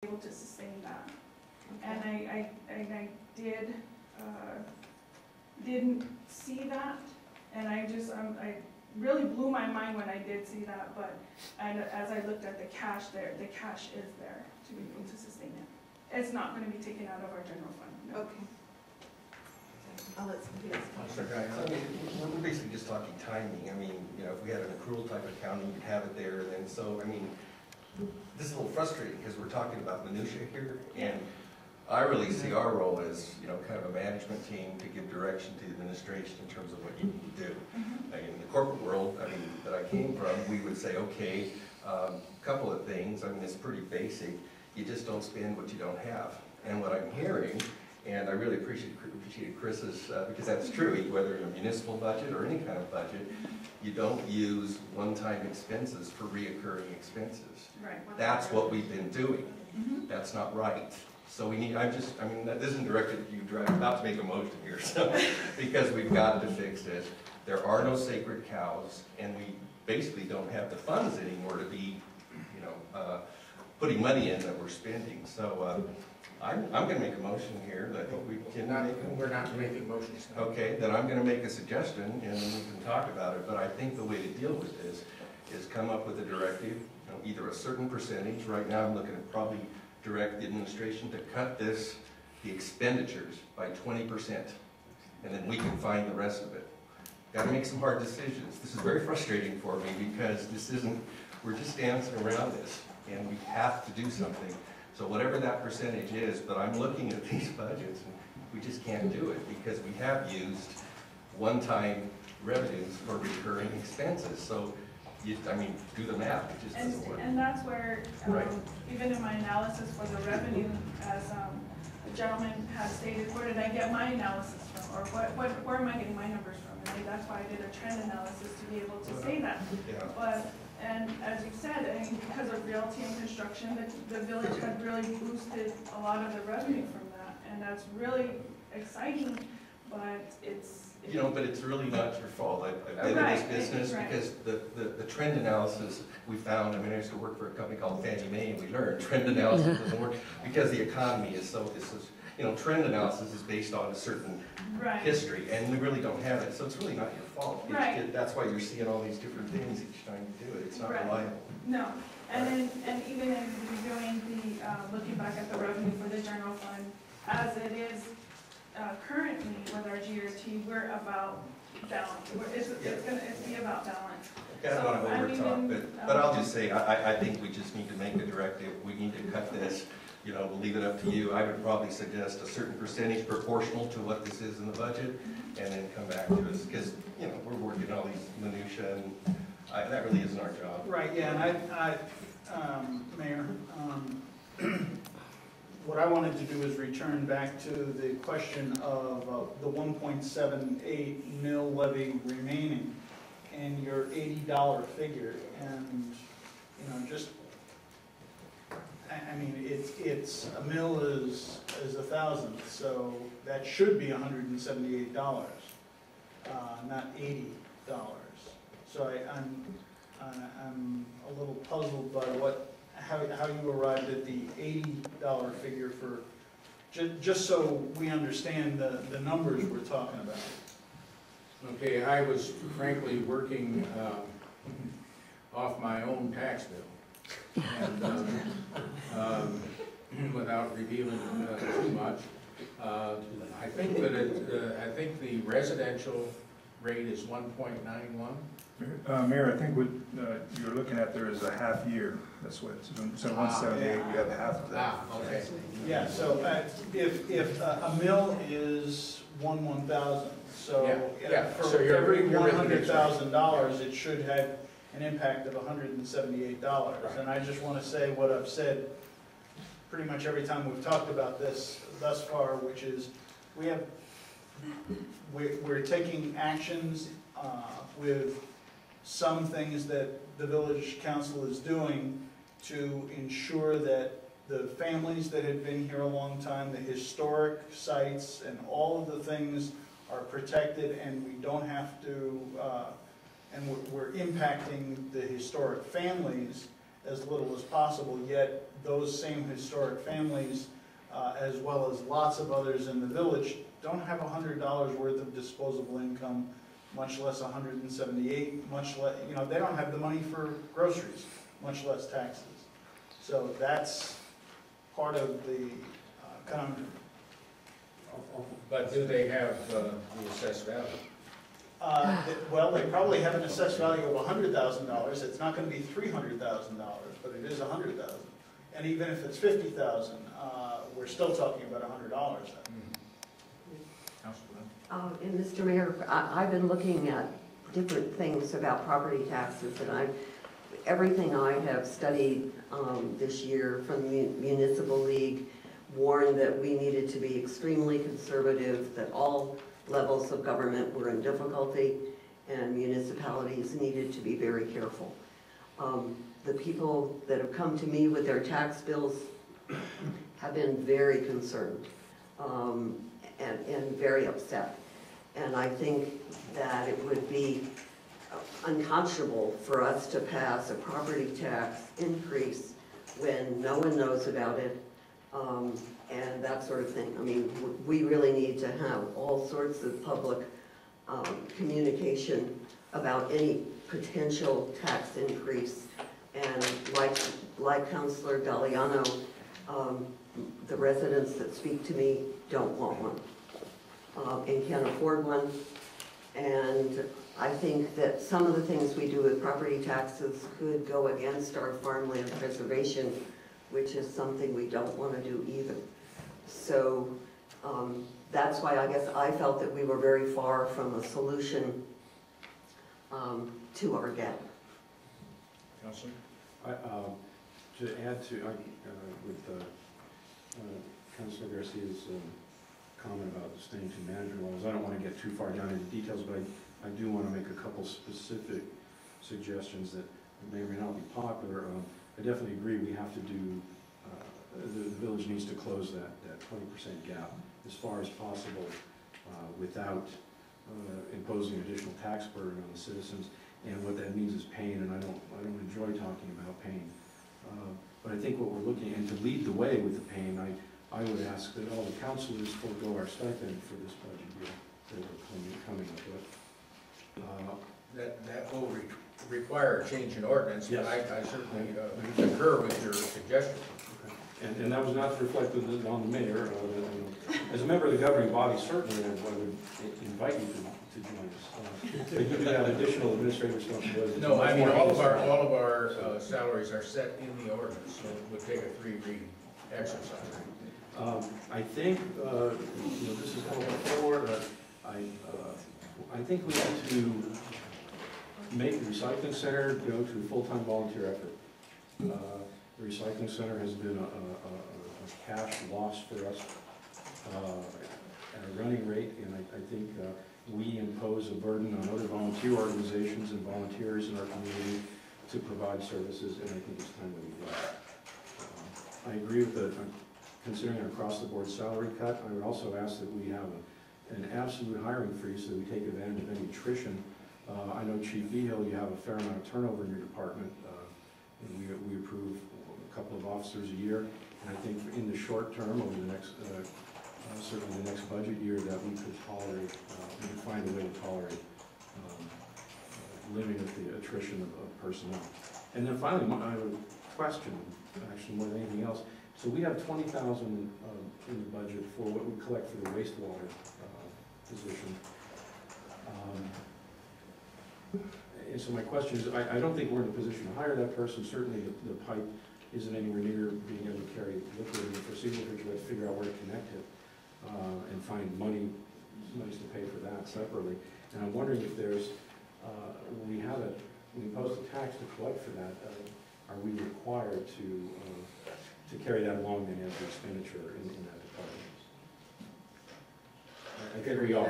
able to sustain that. Okay. And I didn't see that, and I really blew my mind when I did see that. But as I looked at the cash there, the cash is there to be able to sustain it. It's not going to be taken out of our general fund. No. Okay. I'll let somebody else talk. I mean, we're basically just talking timing. I mean, you know, if we had an accrual type accounting, you'd have it there. And then, so, I mean, this is a little frustrating because we're talking about minutia here, and I really see our role as, you know, kind of a management team to give direction to the administration in terms of what you need to do. Like in the corporate world, I mean, that I came from, we would say, okay, a couple of things. I mean, it's pretty basic. You just don't spend what you don't have. And what I'm hearing, and I really appreciate Chris's, because that's true, whether in a municipal budget or any kind of budget, you don't use one-time expenses for reoccurring expenses. Right. That's what we've been doing. That's not right. So we need, this isn't directed at you, I'm about to make a motion here, so, because we've got to fix this. There are no sacred cows, and we basically don't have the funds anymore to be, you know, putting money in that we're spending. So I'm going to make a motion here that I think we can make. We're not making motions now. Okay, then I'm going to make a suggestion, and then we can talk about it. But I think the way to deal with this is come up with a directive, you know, either a certain percentage. Right now I'm looking at probably direct the administration to cut the expenditures by 20%, and then we can find the rest of it. Got to make some hard decisions. This is very frustrating for me because we're just dancing around this, and we have to do something. So whatever that percentage is, but I'm looking at these budgets, and we just can't do it because we have used one-time revenues for recurring expenses. So do the math, it just doesn't work. And that's where, even in my analysis for the revenue, as the gentleman has stated, where did I get my analysis from? Or where am I getting my numbers from? And that's why I did a trend analysis to be able to say that. Yeah. And as you said, because of realty and construction, the village had really boosted a lot of the revenue from that. And that's really exciting, but but it's really not your fault. I've been in this business because the trend analysis we found, I used to work for a company called Fannie Mae, and we learned trend analysis doesn't work because the economy is so, trend analysis is based on a certain history, and we really don't have it, so it's really not your fault. That's why you're seeing all these different things each time you do it. It's not reliable. No, and even in reviewing looking back at the revenue for the general fund, as it is currently with our GRT, we're about balance. It's going to be about balance. I don't want to overtalk, but I'll just say I think we just need to make a directive. We need to cut this. We'll leave it up to you. I would probably suggest a certain percentage proportional to what this is in the budget, and then come back to us because we're working all these minutia, and that really isn't our job. Right. Yeah. And Mayor. What I wanted to do is return back to the question of the 1.78 mil levy remaining and your $80 figure, and it's a mil is 1,000, so that should be $178, not $80. So I'm a little puzzled by how you arrived at the $80 figure for, just so we understand the numbers we're talking about. Okay, I was frankly working off my own tax bill, and without revealing too much. I think that the residential rate is 1.91. Mayor, I think what you're looking at there is a half year. That's what it's. So 178, we have half of that. Okay. Yeah. So if a mil is 1/1000, so for every $100,000, it should have an impact of $178. Right. And I just want to say what I've said pretty much every time we've talked about this thus far, which is we're taking actions with some things that the village council is doing to ensure that the families that have been here a long time, the historic sites, and all of the things are protected, and we don't have to, and we're impacting the historic families as little as possible, yet those same historic families, as well as lots of others in the village, don't have $100 worth of disposable income, much less 178, much less, you know, they don't have the money for groceries, much less taxes. So that's part of the conundrum. But do they have the assessed value? Well, they probably have an assessed value of $100,000. It's not going to be $300,000, but it is $100,000. And even if it's $50,000, we're still talking about $100 then. And Mr. Mayor, I've been looking at different things about property taxes, and everything I have studied this year from the Municipal League warned that we needed to be extremely conservative, that all levels of government were in difficulty, and municipalities needed to be very careful. The people that have come to me with their tax bills have been very concerned and very upset. And I think that it would be unconscionable for us to pass a property tax increase when no one knows about it, and that sort of thing. I mean, we really need to have all sorts of public communication about any potential tax increase. And like Councilor Galliano, the residents that speak to me don't want one and can't afford one. And I think that some of the things we do with property taxes could go against our farmland preservation, which is something we don't want to do either. So that's why I guess I felt that we were very far from a solution to our gap. Councilor? To add to, with Councilor Garcia's comment about staying to management levels, I don't want to get too far down into details, but I do want to make a couple specific suggestions that may or may not be popular. I definitely agree we have to do, the village needs to close that 20% gap as far as possible without imposing additional tax burden on the citizens. And what that means is pain, and I don't enjoy talking about pain. But I think what we're looking, and to lead the way with the pain, I would ask that all the councilors forego our stipend for this budget year that we're coming up with. That will require a change in ordinance, but Yes. I certainly concur with your suggestion. And that was not reflected on the mayor. As a member of the governing body, certainly I would invite you to join us. But you do have additional administrative responsibilities. No, I mean, all of our salaries are set in the ordinance, so it would take a 3-reading exercise. I think, this is come before, I think we have to make the recycling center go to full-time volunteer effort. The recycling center has been a cash loss for us at a running rate, and I think we impose a burden on other volunteer organizations and volunteers in our community to provide services, and I think it's time that we do that. I agree with considering an across-the-board salary cut. I would also ask that we have an absolute hiring freeze so that we take advantage of any attrition. I know Chief Vigil, you have a fair amount of turnover in your department, and we approve a couple of officers a year, and I think in the short term, over the next, certainly the next budget year, that we could tolerate, we could find a way to tolerate living with the attrition of personnel. And then finally, I have a question, actually more than anything else. So we have $20,000 in the budget for what we collect for the wastewater position. And so my question is, I don't think we're in a position to hire that person. Certainly the pipe isn't anywhere near being able to carry liquid in the foreseeable future. We have to figure out where to connect it and find monies to pay for that separately. And I'm wondering if there's, we impose a tax to collect for that. Are we required to carry that along then as an expenditure in that department? I think we are.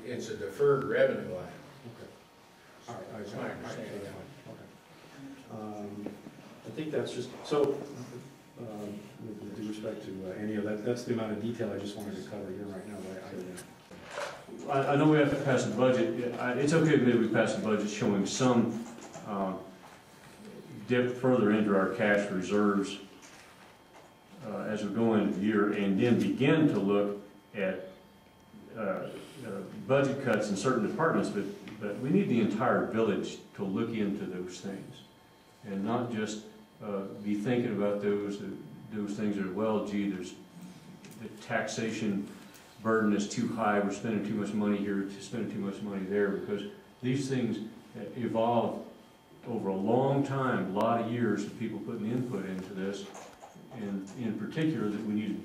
It's a deferred revenue line. Okay. All right. That's my understanding. Okay. I think that's just, so, with due respect to any of that, that's the amount of detail I just wanted to cover here right now. I know we have to pass a budget. It's okay with me if we pass a budget showing some depth further into our cash reserves as we go into the year, and then begin to look at budget cuts in certain departments, but we need the entire village to look into those things, and not just be thinking about those things that are, well, gee, there's the taxation burden is too high, we're spending too much money here, spending too much money there, because these things evolve over a long time, a lot of years of people putting input into this, and in particular that we need to